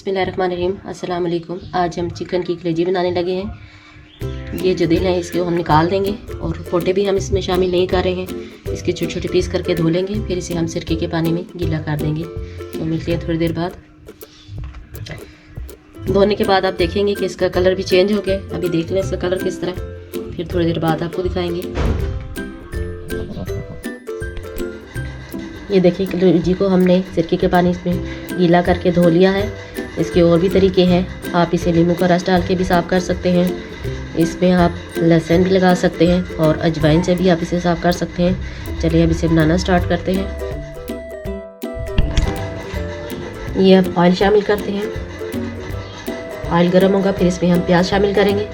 बिस्मिल्लाहिर्रहमानिर्रहीम। अस्सलाम वालेकुम। आज हम चिकन की कलेजी बनाने लगे हैं। ये जो दिल है इसको हम निकाल देंगे और पोटे भी हम इसमें शामिल नहीं कर रहे हैं। इसके छोटे छोटे पीस करके धो लेंगे, फिर इसे हम सिरके के पानी में गीला कर देंगे। तो मिलते हैं थोड़ी देर बाद। धोने के बाद आप देखेंगे कि इसका कलर भी चेंज हो गया। अभी देख लें इसका कलर किस तरह, फिर थोड़ी देर बाद आपको दिखाएंगे। ये देखिए कलेजी को हमने सिरके के पानी इसमें गीला करके धो लिया है। इसके और भी तरीके हैं, आप इसे नींबू का रस डाल के भी साफ़ कर सकते हैं। इसमें आप लहसुन भी लगा सकते हैं और अजवाइन से भी आप इसे साफ़ कर सकते हैं। चलिए अब इसे बनाना स्टार्ट करते हैं। ये अब ऑयल शामिल करते हैं। ऑयल गर्म होगा, फिर इसमें हम प्याज शामिल करेंगे।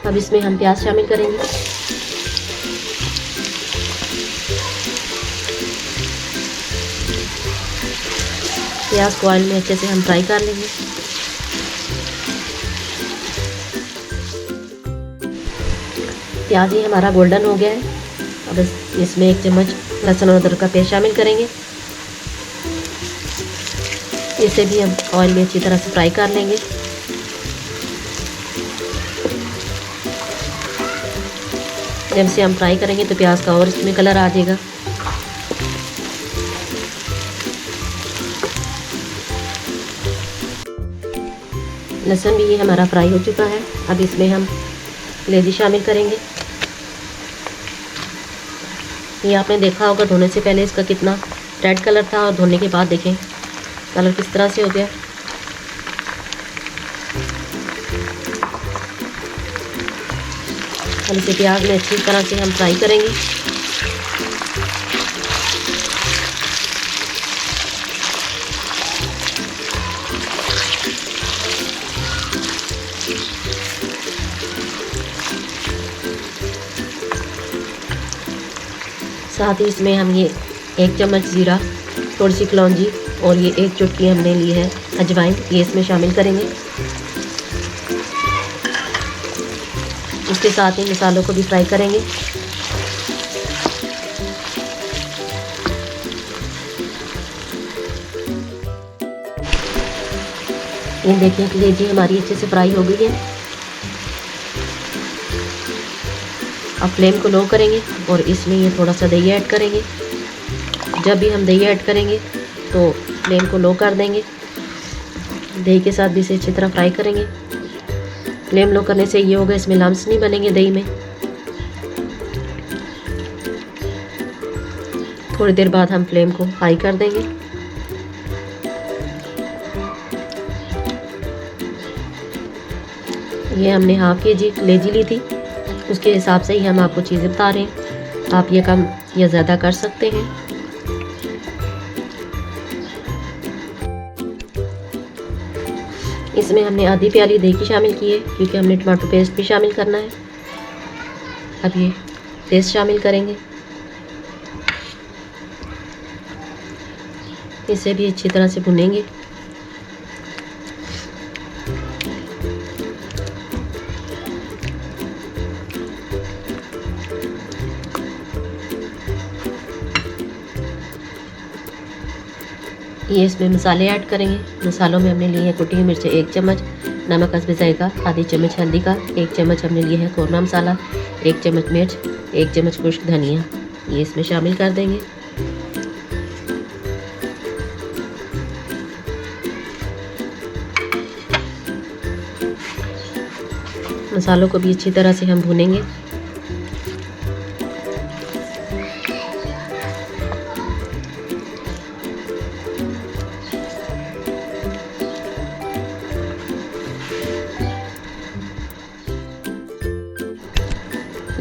अब इसमें हम प्याज शामिल करेंगे। प्याज को ऑयल में अच्छे से हम फ्राई कर लेंगे। प्याज ही हमारा गोल्डन हो गया है। अब इसमें 1 चम्मच लहसुन और अदरक का पेस्ट शामिल करेंगे। इसे भी हम ऑयल में अच्छी तरह से फ्राई कर लेंगे। जब इसे हम फ्राई करेंगे तो प्याज का और इसमें कलर आ जाएगा। लहसुन भी ये हमारा फ्राई हो चुका है। अब इसमें हम कलेजी शामिल करेंगे। ये आपने देखा होगा धोने से पहले इसका कितना रेड कलर था और धोने के बाद देखें कलर किस तरह से हो गया। हम इसे प्याज में अच्छी तरह से हम फ्राई करेंगे। साथ ही इसमें हम ये 1 चम्मच ज़ीरा, थोड़ी सी कलौंजी और ये 1 चुटकी हमने ली है अजवाइन, ये इसमें शामिल करेंगे। इसके साथ ही मसालों को भी फ्राई करेंगे। ये देखिए कलेजी हमारी अच्छे से फ्राई हो गई है। अब फ्लेम को लो करेंगे और इसमें ये थोड़ा सा दही ऐड करेंगे। जब भी हम दही ऐड करेंगे तो फ्लेम को लो कर देंगे। दही के साथ भी इसे अच्छी तरह फ्राई करेंगे। फ्लेम लो करने से ये होगा इसमें लम्स नहीं बनेंगे दही में। थोड़ी देर बाद हम फ्लेम को हाई कर देंगे। ये हमने हाफ केजी कलेजी ली थी, उसके हिसाब से ही हम आपको चीज़ें बता रहे हैं। आप ये कम या ज़्यादा कर सकते हैं। इसमें हमने आधी प्याली दही की शामिल की है क्योंकि हमने टमाटो पेस्ट भी शामिल करना है। अब ये पेस्ट शामिल करेंगे। इसे भी अच्छी तरह से भुनेंगे। ये इसमें मसाले ऐड करेंगे। मसालों में हमने लिए हैं कुटी हुई मिर्चें 1 चम्मच, नमक हस्बे जायका, आधी चम्मच हल्दी का, 1 चम्मच हमने लिए है कौरमा मसाला, 1 चम्मच मिर्च, 1 चम्मच खुश्क धनिया, ये इसमें शामिल कर देंगे। मसालों को भी अच्छी तरह से हम भूनेंगे।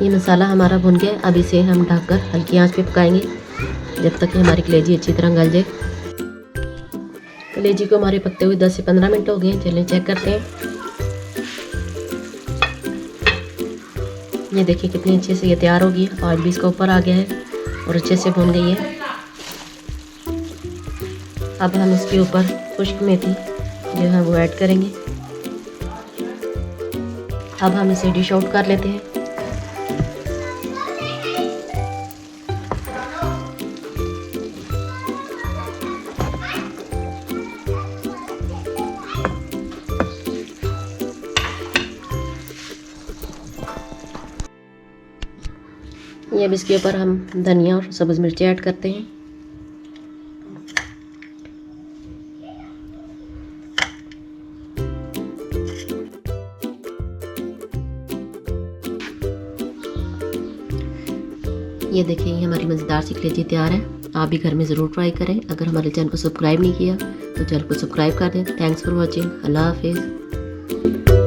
ये मसाला हमारा भुन गया। अब इसे हम ढककर हल्की आंच पे पकाएंगे जब तक कि हमारी कलेजी अच्छी तरह गल जाए। कलेजी को हमारे पकते हुए 10 से 15 मिनट हो गए हैं। चलिए चेक करते हैं। ये देखिए कितनी अच्छे से ये तैयार हो गई है। ऑयल भी इसका ऊपर आ गया है और अच्छे से भुन गई है। अब हम इसके ऊपर खुश्क मेथी जो है वो ऐड करेंगे। अब हम इसे डिश आउट कर लेते हैं। ये अब इसके ऊपर हम धनिया और सब्ज़ मिर्ची ऐड करते हैं। ये देखिए हमारी मज़ेदार सी कलेजी तैयार है। आप भी घर में ज़रूर ट्राई करें। अगर हमारे चैनल को सब्सक्राइब नहीं किया तो चैनल को सब्सक्राइब कर दें। Thanks for watching. अल्लाह हाफिज़।